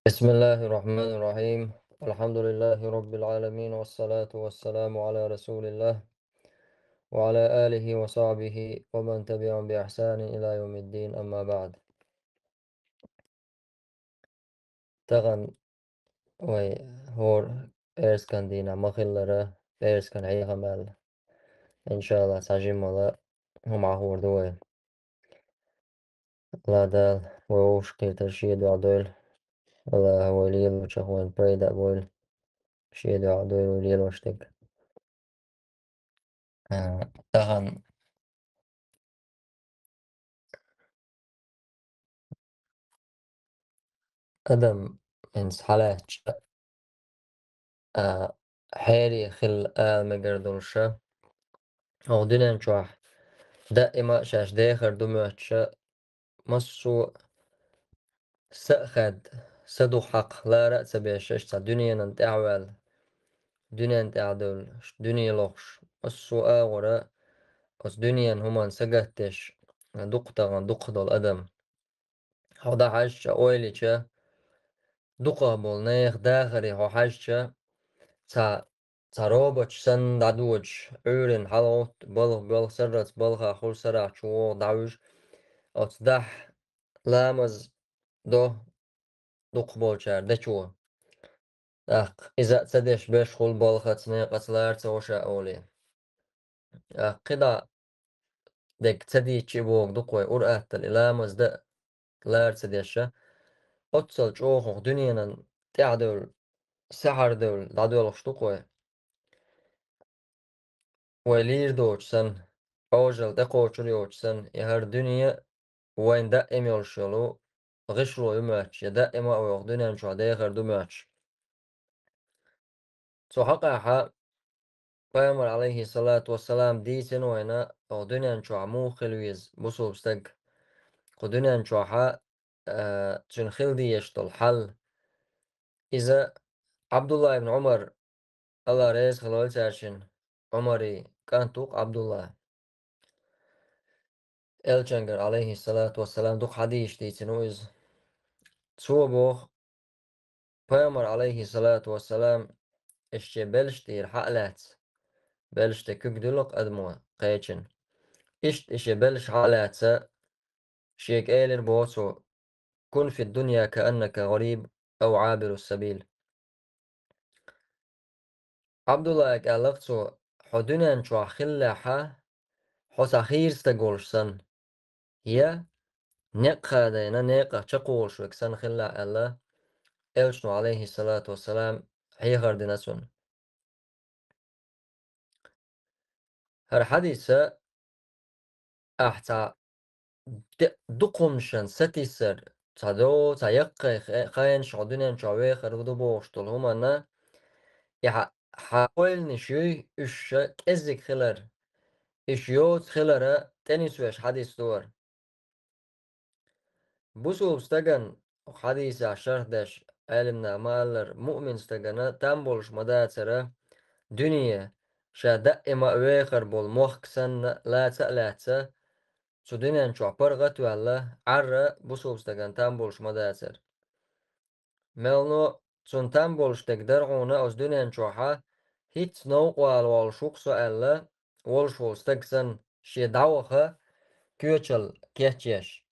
بسم الله الرحمن الرحيم. الحمد لله رب العالمين، والصلاة والسلام على رسول الله وعلى آله وصحبه ومن تبعهم بإحسان إلى يوم الدين. أما بعد. تغن وي هور إيرسكان دينا مخلرة إيرسكان عيغمال إن شاء الله ساجم الله هم عهور دوي لا دال ووش قيل ترشيد وعدول الله هو ليل وشهوان بريد أبويل شيد وعدول وليل وشتك. تغن أدم إنس حالات حالي خل مقردلشة أغدنا نشوح دائما شاش داخر دموعتشا مصو سأخد سدو حق لا رأس بيشش تا دنيا ننتعوال دنيا نتعدل دنيا لغش مصو آغرا أس دنيا هما سقهتش دقتا دقدل الأدم هودا حاجة أويليشا دقه بولنيخ داخري هو حاجة تا تروبج سن دعوج عورن حلوت بلغ سرت بلغ خول سرع شو دعوج أو تدح لامز دو دق بولشار دشوا إذا تدش بيش خول بلغ تنيق لار توشا أولي قدا دك تدي تشيبوك دقوي أرأت لامز دا لار تدشا أتصل جوخ دنيا تعدل سحر دول دعدول شتقوي ولير دوچسن أوجل دقوچليوچسن يهر دنيا وين دائم يلشلو غشلو يماتش دائم أو يغدنيا شو داخر دماتش سو حقا پیامبر عليه الصلاة والسلام ديسن وينا أغدنيا شو عمو خلويز بصوب ستق قدنيا شو تشنخل دي يشتل حل إذا عبد الله بن عمر الله رئيس خلال تاشن عمري كان توق عبد الله الجنجر عليه الصلاة والسلام دوق حديث ديسن ويز صوبوخ پیامبر عليه الصلاة والسلام اشتي بلشتي الحقلات بلشتي كقدلق أدموا قيتشن إشي بلش حقلات شيك إيلر بوتو كن في الدنيا كأنك غريب أو عابر السبيل. عبد الله قالقتو حدنا شو خلاحة حساخير ستقولشسن هي نقا دينا نقا تقول شو كسن خلا الله إلشنو عليه الصلاة والسلام هي غردنسون هر حديثة أحتا دقمشن ستيسر تادو تايق خاين شعدنا شعوي خرودو بوشتل هما حاول نشوي إش كزك خلر إشيوت خلرة تاني سويش حديث دور بوسو استغن حديث عشر داش علمنا مالر مؤمن استغنا تنبولش مداترة دنيا شا دائما ويخر بول مخكسن لا تألاتة سو دنيا نشوع برغت ولا عرى بوسو استغن تنبولش مداتر ملنو تون تنبولش تقدرغونا أز دنيا نشوحة هيت نو والوال شوكسو ألا والشو استغسن شي دعوخة كيوچل كيهچيش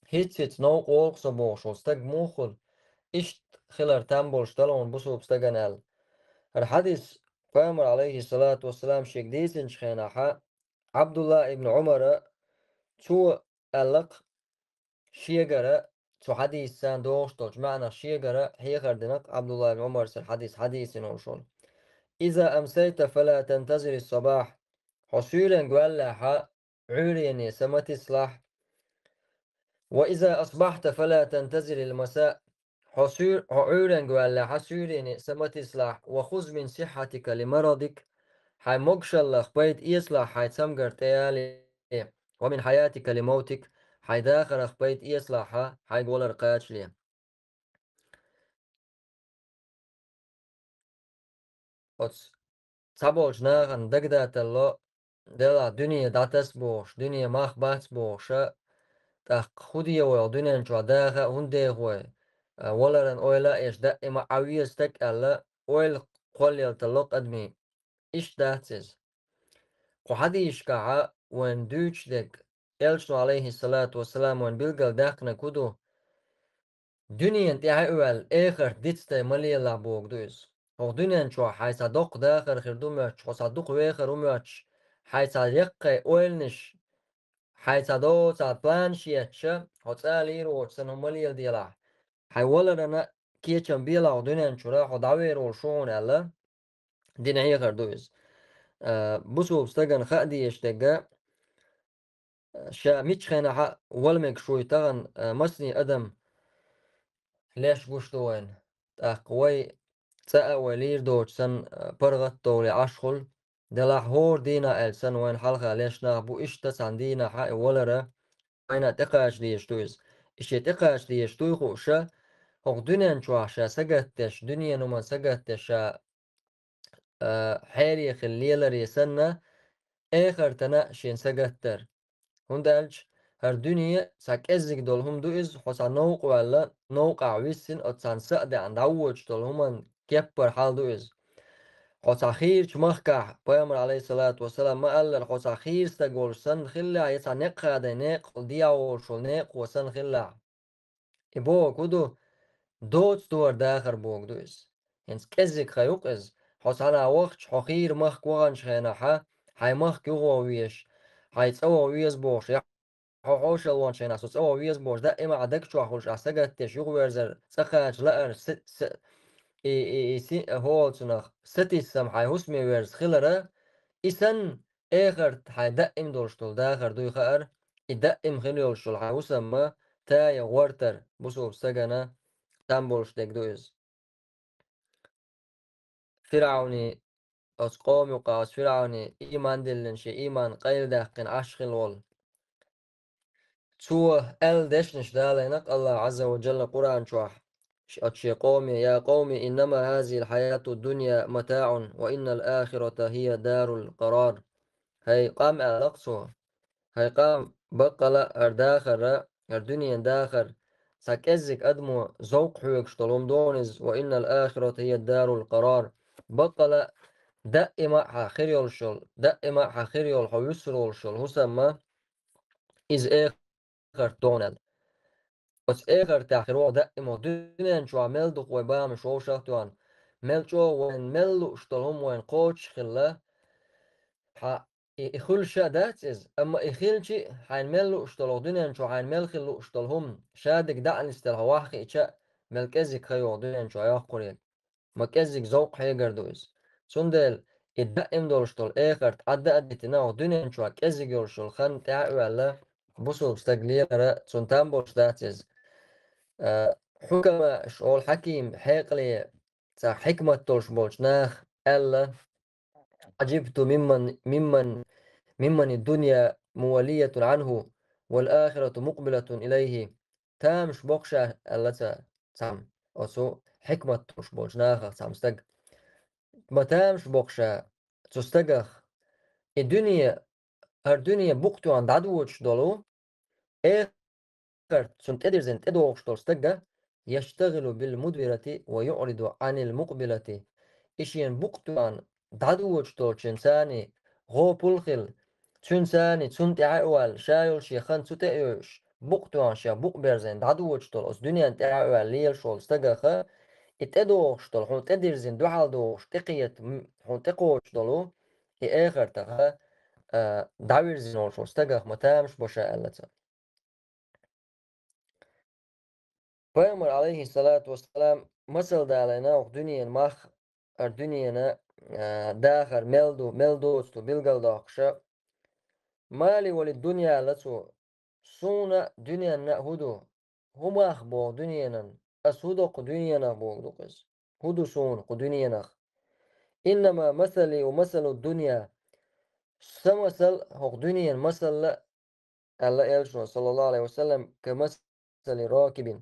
هيت نو قولقسو بوشو استغ موخل إشت خلر تنبولش تلون بوسو استغن أل الحديث پیامبر عليه الصلاة والسلام شيك ديسن شخيناحا عبد الله ابن عمر تو ألق شيغرة تو حديث سان دوشتوش معنى شيغرة هي غردنق عبد الله بن عمر سر حديث نوشون إذا أمسيت فلا تنتظر الصباح حصولا قولها عوريني سمت إصلاح، وإذا أصبحت فلا تنتظر المساء عورا قولها حصوليني سمت إصلاح، وخذ من صحتك لمرضك حي مقشل بيت إصلاح حي تمقر تيالي، ومن حياتك لموتك حي داخل بيت إصلاح حي قول رقاتش لي تبوش ناغن دقدات اللو دلا دنيا داتس بوش دنيا ماخ بات بوش تاق خودي ويا دنيا نشوى داغا هندي غوي ولرن أويلا إيش دائما عويستك ألا أويل قول يلتلق أدمي إيش داتز وحديش كعا وين دوش دك إلشو عليه الصلاة والسلام وين بيلقل داقنا كدو دنيا تاعي أول آخر ديتستي مالي لعبوك دوز هو دنيا شو حيصدق داخر خير دوماتش وصدق وآخر وماتش حيصدق أولنش حيصدق صاد بلانشيتش هتسألي روش سنو مالي ديلا حيولنا كيتشن بيلا ودنيا شو راح ودعوير وشون ألا دين هي خردوز بوسو بستغن خادي يشتغا شا ميتش خينا حق ولمك شوي تغن مسني أدم ليش بوشتوين قوي تسأ ولير دوش سن برغت دولي عشخل دلا هور دينا سن وين حلقة ليش نغبو إش تسعن دينا حق ولرا وين تقاش ديشتويز إش تقاش ديشتوي خوشا هو دنيا شو شا سقتش دنيا نما سقتش حيري خليلر يسنى آخر تنا شين سقتر هندالج هر دنيا ساك ازك دول هم دو از حسا نوق ولا نوقع ويسن اتسان سقد عند عوج دول همان كبر حال دو از حسا خير مخكع بيامر عليه الصلاة والسلام ما قال حسا خير استقول سن خلع يسا نقع دينيق دياو شو نيق وسن خلع إبو كدو دوت دور داخر بوك دو از هنس كزك خيوق از حسا انا وقت حخير مخ وغنش خينا حي مخ كيغو ويش حي تسوى ويز بوش حوش الوان شيء ناسوس أو ويز بوش دائما عدك شو أخوش أسجد تشيو ويرزر سخاج لأر ست إي سي هول سنخ ستي سم حي هسمي ويرز خلرة إسن آخر حي دائم دولشتول داخر دوي خير يدائم خليول شول حي هسمى تاي ورتر بوسو بسجنا تامبولش ديك دويز فرعوني أسقومي وقاس فرعوني إيمان دلن شي إيمان قيل داقن عشخل وول شو ال دشنش دالينك الله عز وجل قرآن شوح أتشي قومي يا قومي إنما هذه الحياة الدنيا متاع وإن الآخرة هي دار القرار هاي قام ألقصو هاي قام بقلا أرداخر الدنيا داخر ساكزك أدمو زوق حيوك شتلوم دونز وإن الآخرة هي دار القرار بقلا دائما حاخريول شل دائما حاخريول حيسرول شل هسما إز آخر دونل بس آخر تأخير دائما دنيا شو عمل دخ وبام شو شاتوان ملشو وين ملو اشتلهم وين قوتش خلا ح يخل شادات إز أما يخل شيء حين ملو اشتلو دنيا شو حين مل خلو اشتلهم شادك دعني استلها واحد إتشا ملكزك خيو دنيا شو ياخوريك مكزك ذوق هيجر دوز سندل الدائم دول اشتل آخر تعدى أديتنا دنيا شو كزك يرشل خان تعب ولا بوسو بستقليل را سنتان بوش داتز حكم شغل حكيم حيقلي تا حكمة تولش بولش ناخ ألا عجبت ممن الدنيا موالية عنه والآخرة مقبلة إليه تامش بوكشة ألا تام أسو حكمة تولش بولش ناخ تام استق ما تامش بوكشة تستقخ الدنيا هر دنيا بوقتو عند عدوش دولو سنت إدرزنت إدوغ شتولستجا يشتغل بالمدبرة ويعرض عن المقبلة إشيان بقطوان دادو شتول شنساني غو بولخل شنساني تسنت عوال شايل شيخان ستأيوش بقطوان شا بقبرزن دادو شتول أس دنيا انت عوال ليل شول استجا اتدوغ شتول حون تدرزن دوحال دوغ تقيت حون تقوش شتولو إي آخر تغا دعويرزن شول استجا متامش بوشا ألتا Peygamber aleyhissalatu vesselam مثل دالنا دنيا مخ الدنيا داخل ملدو استو بلغل داخشة مالي وللدنيا لسو سونا دنيا هدو هم أخبو دنيا أسودو دنيا بو دوكس هدو سون دنيا نخ إنما مثلي ومثل الدنيا سمثل هو دنيا مثل الله يلشو صلى الله عليه وسلم كمثل راكب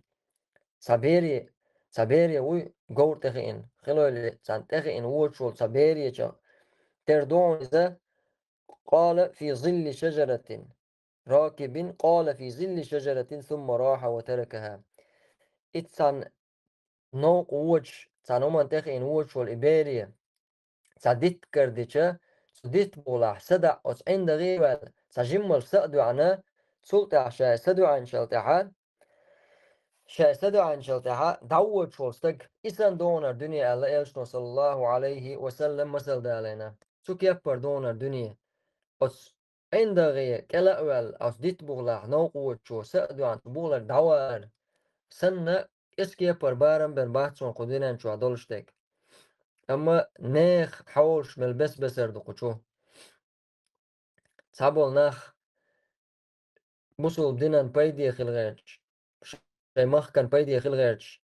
سابيري سابيري وي جور تخين خلو اللي سان تخين وشول سابيري شا تردون إذا قال في ظل شجرة راكب قال في ظل شجرة ثم راح وتركها إتسان no quwwatch san mantiq in wuch wal Iberia سديت كرديتشا سديت بولاح سدع أس عند غيبة سجمل سأدو عنا سلطة شا سدو عن شلطحات شا سدو عن شلطحات دعوت شولستك إسان دونر دنيا الله إلشنو صلى الله عليه وسلم مسل دالينا سو كيف دونر دنيا أس عند غي كلا أول أس ديت بولاح نو قوت شو سأدو عن بولاح دعوار سنة إسكي بارم بن بحثون قدنا شو عدولشتك أما نيخ حوش ملبس بسر دقوشو صعبوا ناخ بوصل بدينا بايدي خلغيرش شيخ كان بايدي خلغيرش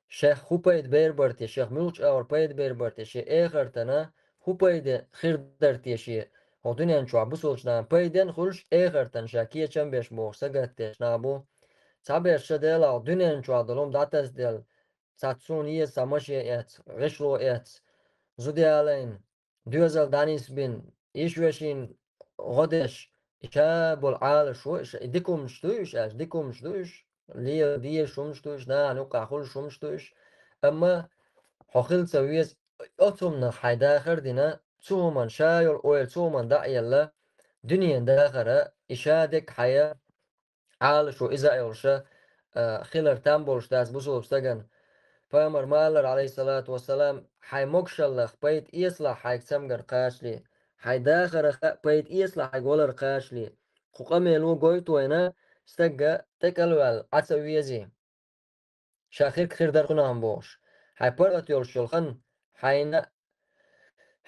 شيخ هو بايد بيربرتي شيخ ملوش اور بايد بيربرتي شي اخر تنا هو بايد خير درتي شي هو دنيا نشوع بوصلش نام بايدن خلش اخر تن شاكية چم بيش بو سگت نابو صعب شديل او دنيا نشوع دلوم داتس دل ساتسون ساماشي ات غشلو ات زودی آلین 2020 21 غدش إشا بالعال شو إش ديكم شتوش إش ديكم شتوش ليه دي شو شتوش نا نوقع خل شو شتوش أما حقل سويس أتوم نحي داخر دينا تومن شايل أويل تومن دا يلا دنيا داخرة إشا ديك حياة عال شو إذا يرشا خلر تامبولش داس بوسو بستغن Peygamber Mağlar aleyhissalatu vesselam hay mokşallah payet islah hay samgar qaşli hay dakhara payet islah hay golar qaşli Kuqamelu goytoyna stagga tekalwal asawiyezi şahir khirdar qunam boş hay parat yol şulxan hayna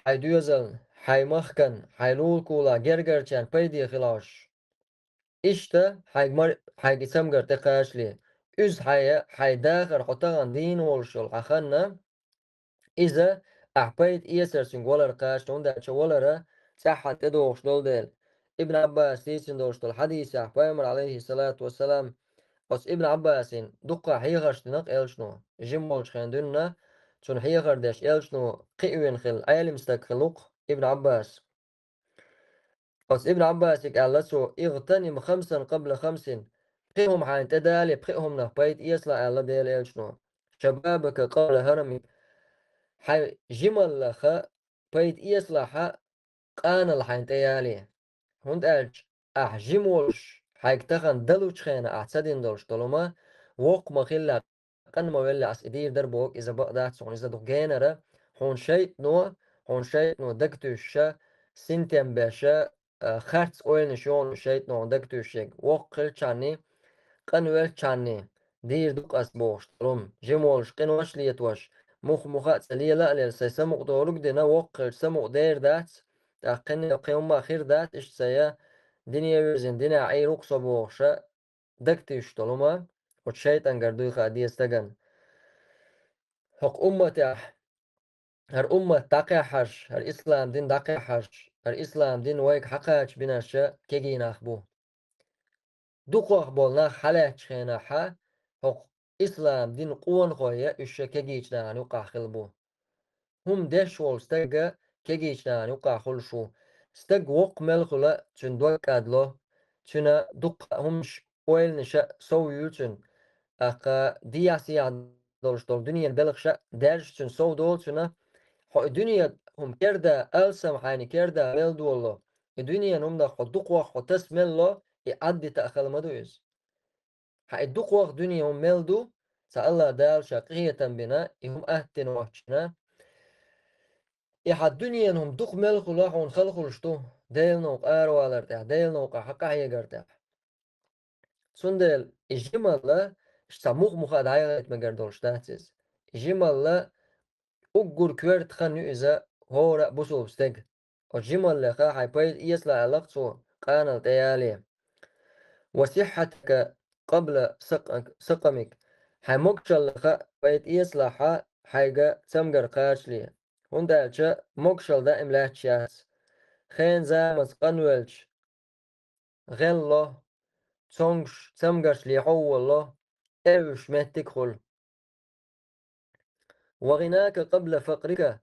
hay duyazal hay mahkan hay lul kula gergerchan paydi khilash İşte hay samgar teqaşli üz hay dakhar qotagan din olşul axanna إذا أحبيت إيسرسين ولا رقاش توندا شوالرا صحة تدوش دول ديل ابن عباس يسين دوش دول حديث أحبامر عليه الصلاة والسلام بس ابن عباس دقا حيغش تنق إلشنو جمولش خيندونا چون حيغر داش إلشنو قيوين خل عالم ستك خلوق ابن عباس بس ابن عباس يقالسو اغتنم خمسا قبل خمس بقيهم حين تدالي بقيهم نحبيت إيسلا ألا ديل إلشنو شبابك قبل هرمي حي جمل لخا بيت إيصلاحا قانا الحين تيالي هند ألج جمولش حيك تخن دلوش خينا أحسدين دولش طلما وق مخلا قن ما ولا عس إدير دربوك إذا بقدات سون إذا دو جينرا هون شيت نو دكتوشا سنتين باشا خرц oyun شون شيت نو دكتوشيك وق قلچاني قنوel چاني دير دوك أس بوش طلم جمولش قنوش ليتوش مخات سلية لا لسه سمق دورك دينا وقر سمق دير دات تاقن قيوم أخير دات إش سيا دنيا يوزن دنيا عي رقصة بوغشا دكتي يشتلوما وشيطان قردوي خادي استغن حق أمة هر أمة تاقي حش هر إسلام دين داقي حش هر إسلام دين ويك حقاش بناشا كيجي ناخبو دوقوخ بولنا حلاك خينا حا حق إسلام دين قوان خويا إشا كيجيش نانو قاخلبو هم دش وول ستجا كيجيش نان يقع خلشو ستج وق ملخلا تشن دوك أدلو تشنا دق همش ويل نشا سو يوتشن أقا دياسي عدلش دول دنيا البلغشا درش تشن سو دول تشنا دنيا هم كردا ألسم حاني كردا مل دولو الدنيا هم دا خدق وخ وتسملو يعدي تأخل مدويز الدق وخ دنيا هم ملدو سألا دال شاقية بنا هم أهتن وحشنا الدنيا انهم دق ملخ لاحون خلقوا شتو ديل نوق ارو الارتاح ديل نوق حقا هي قرتاح سندل الجمل لا سموخ مخاد عيغت مقردول شتاتس الجمل لا اقر كويرت خنو اذا هو رأبوسو بستق الجمل لا خا حي بيت يسلا علاقتو قانا تيالي وصحتك قبل سقمك حي مقشل لخا بيت يسلا حيقا سمقر قاشلي هندالشا مقشل دائم لاتشاس خين زامس قنولش غلو تونش سمقرش ليحو الله اوش مهتك خل وغناك قبل فقرك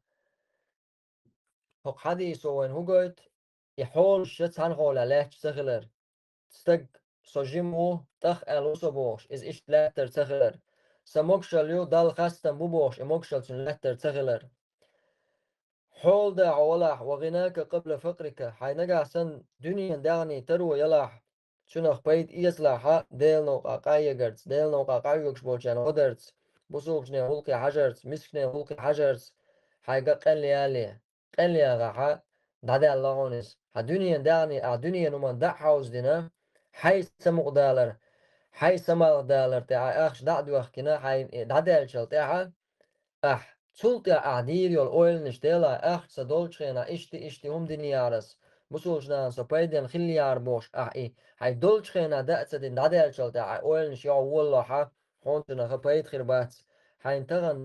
هق حديث وين هقوت يحول شت عن غولا لاتش سخلر تستق سجمو تخ الوسو بوش إز إش لاتر سخلر سموكشل دال خستن بوبوش إموكشل سن لتر تغلر حول دا عولاح وغناك قبل فقرك حينقع سن دنيا دعني ترو يلاح شنخ بيت إيسلاحا ديل نوق أقايقرتس ديل نوق أقايقش بولشان غدرتس بصوبشني هولقي حجرتس مسكني هولقي حجرتس حيقا قلي آلي قلي غاحا دادي اللهونس دنيا دعني دنيا نمان دا حوز دينا حي سمق دالر حي سمق دالر تاع أخش دعدو أخكنا حي دادي الشل تاعها Sultja adīrjol oilništēlā ehtsa dolčēna išti humdinjāras. Musulšnāns o paidien hiljārboš hai dolčēna dācadin dadēlčalta oilniš jau wallaha hontuna ha paidhirbāts. Hai tagan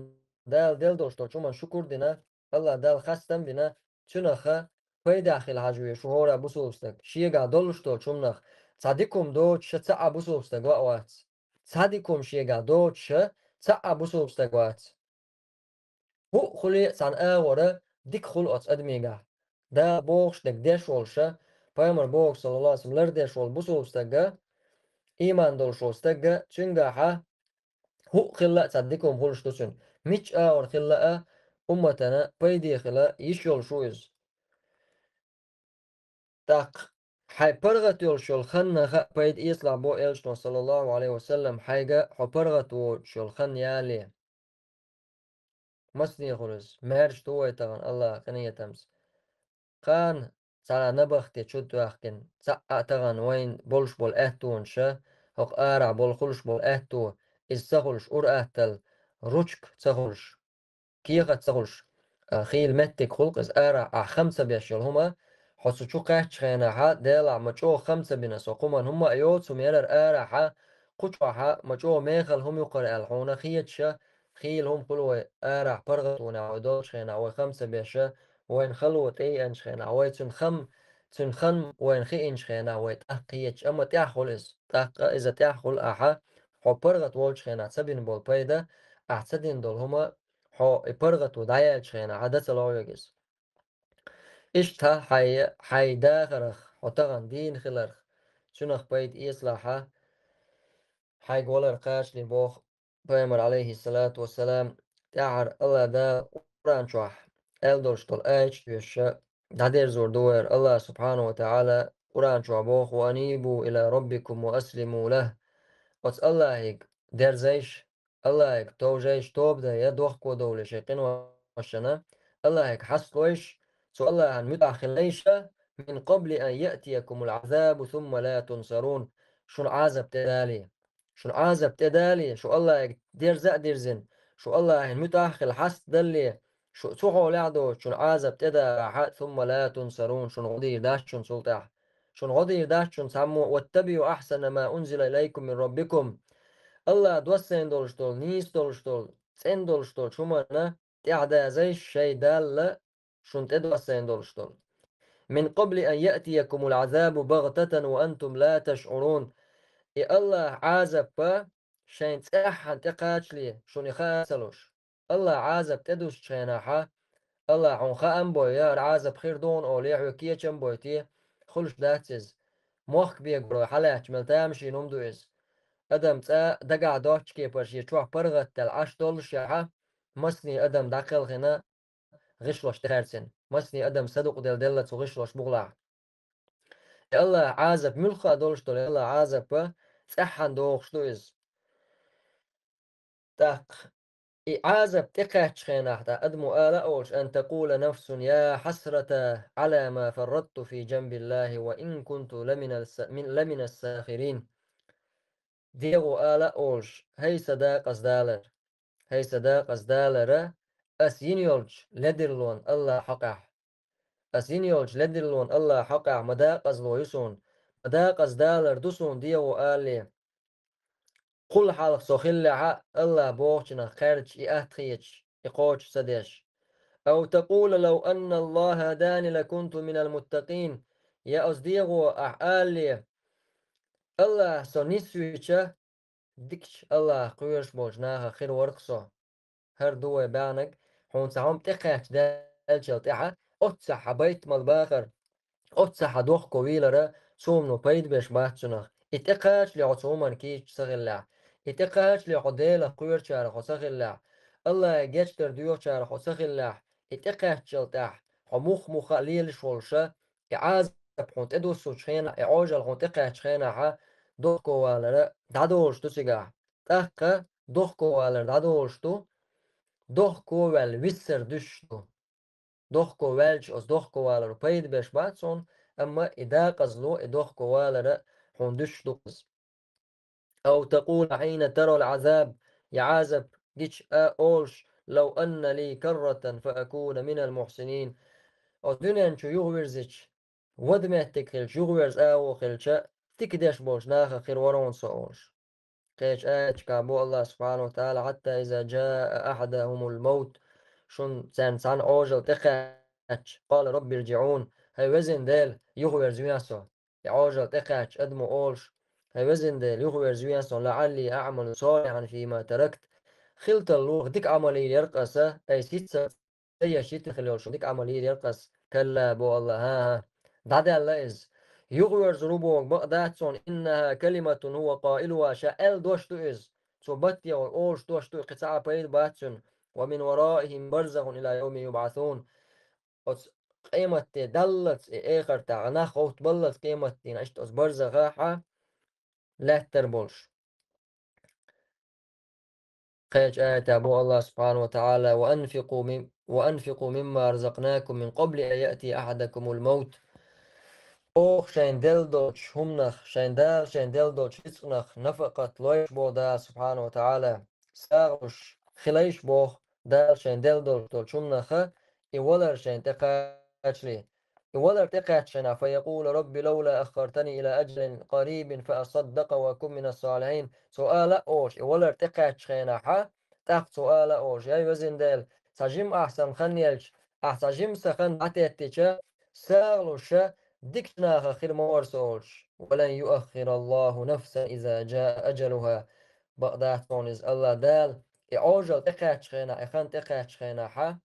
dēl dēldošto čuman šukurdina Allah dēl khastam bina čunaha paidākhil hajvie šuhora busulstak. Šiegā dolšto čumnah Sadikum doč ca'a busulstak vāvāts. Sadikum šiegā doč ca'a busulstak vāts. هو خلي سان ورا ديك خلقت أدميجا دا بوخش دك ديش والشا بايمر بوخ صلى الله عليه وسلم لرديش وال بوسوستجا إيمان دولشوستجا تشنجاحا هو خلا تصدقهم خلش تسن ميتش آور خلا أمتنا بيدي خلا يشول شويز تاق حي برغت يولشول خنا خا بيد إسلام بو إلشتون صلى الله عليه وسلم حيجا حو برغت وشول خن يالي مسني خلص مهرش توي طبعا الله خنية تمس قان سالا نبختي تشد واخكن سقا تغن وين بولش بول اهتون شا هق آرع بول خلش بول اهتو إز سخلش أور اهتل روشك سخلش كيغة سخلش خيل متك خلق إز آرع خمسة بيشيل هما حسو شو قاش خينا ها ديلا مچو خمسة بنسو قمان هما ايوت سميرر آرع ها قطوة ها مچو ميخل هم يقرأ الحونا خيت شا خيل هم قلوا آرع برغتونا ودوش خينا وخمسة بيشا وين خلوة اي انش خينا وين تنخم وين خي انش خينا وين تحقيتش اما تاخل از تحق اذا تاخل احا حو برغت وولش خينا سبين بول بايدا احسدين دول هما حو برغت ودايالش خينا عدس الويجز اشتا حي داخرخ حتغن دين خلرخ شنخ بايد إصلاحا حي قولر قاش لبوخ بيمر عليه الصلاة والسلام تعر الله دا قرآن شوح الدرشتل ايش يشا دادير زور دوير الله سبحانه وتعالى قرآن شوح بوخ وأنيبوا إلى ربكم وأسلموا له وتس الله هيك دير زيش الله هيك تو جيش توب ده يدوخ كو دولة شيقين وشنا الله هيك حسكويش سو الله عن متأخر ليش من قبل أن يأتيكم العذاب ثم لا تنصرون شو العذاب تدالي شو العذاب تدالي شو الله هيك دير دير زن شو الله عن متأخر حس دلي شو سوحو لعدو شو العذاب تدا ثم لا تنصرون شو غدير داش شو سلطح شون غدير داشون سامو واتبعوا أحسن ما أنزل إليكم من ربكم الله دوسين دولشتول نيس دولشتول سين دولشتول شومانا تعدا زي الشي دال شون تدوسين دولشتول من قبل أن يأتيكم العذاب بغتة وأنتم لا تشعرون الله عازب شين تسحن تقاتلي شون يخاسلوش الله عازب تدوش شيناحا الله عن خام بويا عازب خير دون أوليح وكيتشن بويتي خلش داتز موخ بيقرو حالات ملتامشي نمدوز أدم دقع دوتش كي برشي تروح برغت تل عش دولش ياها مسني أدم داخل غنا غشلوش تخرسن مسني أدم صدق دلت وغشلوش بغلع الله عازب ملخا دولش دول الله عازب سحن دوخش دوز تاق عازب تقاتش خيناحتا أدمو آلا أولش أن تقول نفس يا حسرة على ما فرطت في جنب الله وإن كنت لمن الساخرين ديغو آلا أولش هي صداق أزدالر هي صداق أزدالر أسين يولج لدرلون الله حقح أسين يولج لدرلون الله حقح مداق أزلو يسون مداق أزدالر دوسون ديغو آلي قل حالك سوخلع الله بوغشنا خارج إأتخيش إقوش سديش أو تقول لو أن الله هداني لكنت من المتقين يا أصديغو أحالي الله سونيسويتشا ديكش الله قويرش بوجناها خير ورقصو هر دوي بانك حون ساهم تقاش دالشل تحا أتسح بيت مالباخر أتسح دوخ كويلرا سومنو بيت بيش باتشنخ اتقاش لعصومن كيش سغلع اتقاش لعديلة قوير شارع خسخ الله الله جيشتر ديوخ شارع خسخ الله اتقاش شلتاح حموخ مخاليل شولشة إعاز بحونت إدو سوشخينا إعوجل حونت إقاش خينا ها دوخكو والر دادوشتو سيغا تاقا دوخكو والر دادوشتو دوخكو وال ويسر دشتو دوخكو والج أس دوخكو والر بيد بيش باتسون أما إدا قزلو إدوخكو والر حون دشتو أو تقول حين ترى العذاب يعازب جيش أولش لو أن لي كرة فأكون من المحسنين أو دنيا شو يغورزش ودمتك خل يغورز أو خلشة تكدش بوش ناخ خير ورون سؤولش قيش آيش كابو الله سبحانه وتعالى حتى إذا جاء أحدهم الموت شن سان أوجل تقاتش قال رب ارجعون هاي وزن ديل يغور زوياسو يعوجل تقاتش أدمو أولش هاي وزن ديل يغور زوياسو لعلي أعمل صالحا فيما تركت خلت اللوغ ديك عملي يرقصة أي ستة أي شيء تخليوش ديك عملي يرقص كلا بو الله ها بعد الله إز يغير ذنوبهم بقداتون إنها كلمة هو قائلها شاء دوشتو إز صبتي والأوش دوشتو قطع بيد باتون ومن ورائهم برزخ إلى يوم يبعثون قيمة دلت إيخر تاعنا خوت بلت قيمة نشت أس برزخ لا تربولش خيج آية أبو الله سبحانه وتعالى وأنفقوا مما رزقناكم من قبل أن يأتي أحدكم الموت Och zijn deeldood humnach, zijn deeldood hitznach, nafaqat loish bo da subhanahu wa ta'ala, sarush khilaysh bo da zijn deeldood tot humnacha, iwalar zijn teqachli. iwalar teqachna فيقول رب لولا أخرتني إلى أجل قريب فأصدق وأكن من الصالحين سؤال أوش iwalar teqachna ha تحت سؤال أوش يا وزن ديل سجم أحسن خنيلش أحسجم سخن عتيتش ساغلوش ديكنا خير مورسولش ولن يؤخر الله نفسا إذا جاء أجلها بقدات فونز الله دال إعوجل تقاتشخينا إخان تقاتشخينا حا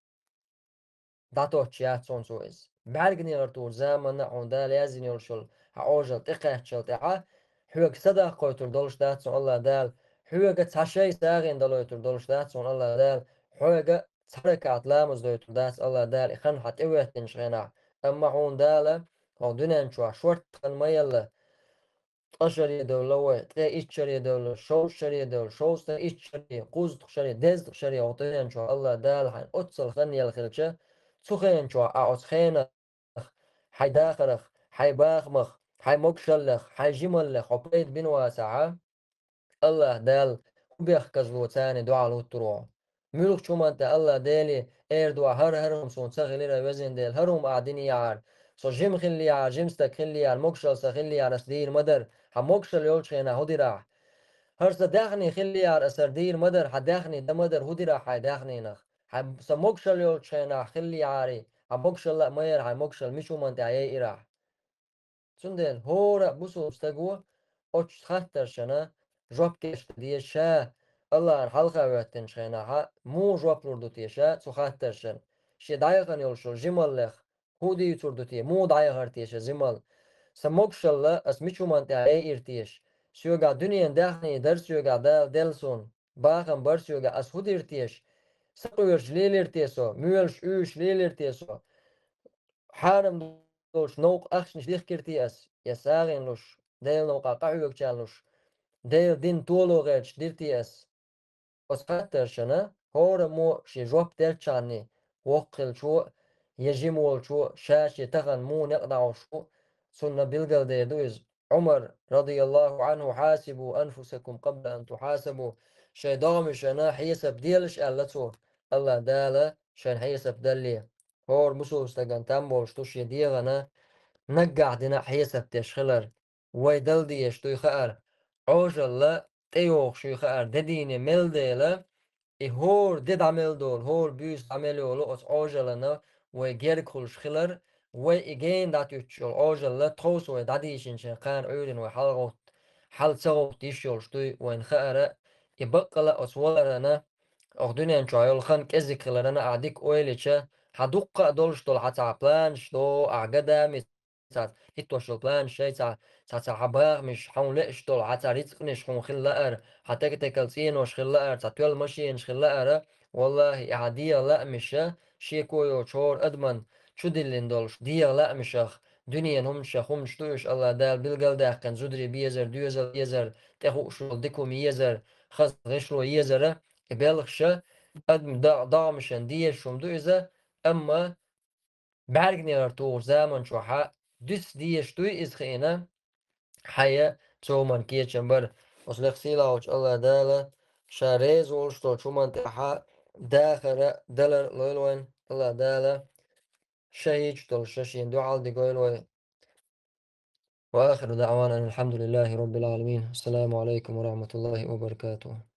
داتو تشياتسون سويز بعرقني غرتو زامن عون دال يازين يلشل عوجل تقاتشل تاعا حوق صدا قوتر دولش داتسون الله دال حوق تشي ساغين دلويتر دولش داتسون الله دال حوق تحركات لامز دويتر دات الله دال إخان حت إوهتن شخينا أما عون دال أو دنيا شو شورت الميلا أشري دولة تلاقي إشري دولة شو شري دولة شو ستا إشري قوز شري دز شري أو دنيا شو الله دال حين أتصل خني الخلشة تخين شو أعوز خينة حي داخلخ حي باخمخ حي مكشلخ حي جملخ عبيد بن واسعة الله دال وبيخ كزلو تاني دعا له التروع ملوك شو ما انت الله دالي اير دعا هرهم سون سخلي را وزن ديل هرهم قاعدين يعار سو جيم خلي يعار جيمستك خلي يعار مكشل سخلي يعار اسدير مدر هم مكشل يولش خينا هودي راح هرس داخني خلي يعار اسردير مدر حداخني دا مدر هودي راح حداخني نخ هم سمكشل يولش خينا خلي يعاري هم مكشل لا مير هم مكشل مشو ما انت عيي راح سندل هورا بوسو استقوا اوش خاطر شنا جواب كيش دي شا الله الحلقة وقتن شنا ها مو جواب لوردو تي شا سو خاطر شن شي دايقن يولشو جمال لخ هو دي يتوردو تي مو دايقر تيش زمال سموك شلا اس ميشو من اي ارتيش سيوغا دنيا داخني درس يوغا دلسون باخن برس يوغا اس هود ارتيش سقويرش ليل ارتيسو ميولش اوش ليل ارتيسو حارم دوش نوق أخش نش ديخ كرتي أس يساغن لوش ديل نوقا قاعوك جالوش ديل دين طولو غيرش ديرتي أس بس خاطر شنا هور مو شي جوب ترچاني وقل شو يجمول شو شاش يتغن مو نقطع شو سنة بلغل دي دوز عمر رضي الله عنه حاسبوا أنفسكم قبل أن تحاسبوا شي دامي شنا حيسب ديلش ألتو الله دالا شان حيسب دلي هور مسو استغن تامبول شتوش يديغنا نقع دينا حيسب تشخلر ويدل دي يشتو يخار عوجل لا تيوخ شو يخار دديني ملديلا هور ديد عمل دول هور بيس عمل يولو اس عوجلنا ويجير كل شخلر ويجين دات يتشول عوجل توس وداديشن شقان عودن وحلغوت حل سغوت يشول شتوي وين خأر يبقى اس ولرنا أخدوني شايل خان كذك لنا أعديك أويلتش هدوق دولش دول حتى بلانش دو أعجدا ca hittoşul plan şey ca habag mish hawn le'shtol ca rizqnish hon khilla'ar hatek tekel tsinosh khilla'ar ca twel mashin khilla'ar والله عادية لا مش شي كويو شور أدمن شو دلين دولش ديا لا مشخ دنيا نمشخ هم شتوش الله دال بالقل دا كان زدري بيزر دوزر يزر تخو شو ديكم يزر خز غشرو يزر بلغش أدم دا مشان ديا شوم دوزر أما برگنیار تو زمان شو düz diye stu is gene haye çoğuman kiye çember oslek sila uç Allah dala şarez oluştu çoğuman ha dakhara dalar loyloin Allah dala شهيج تل شاشين دعاء دي قولوا وآخر دعوانا أن الحمد لله رب العالمين السلام عليكم ورحمة الله وبركاته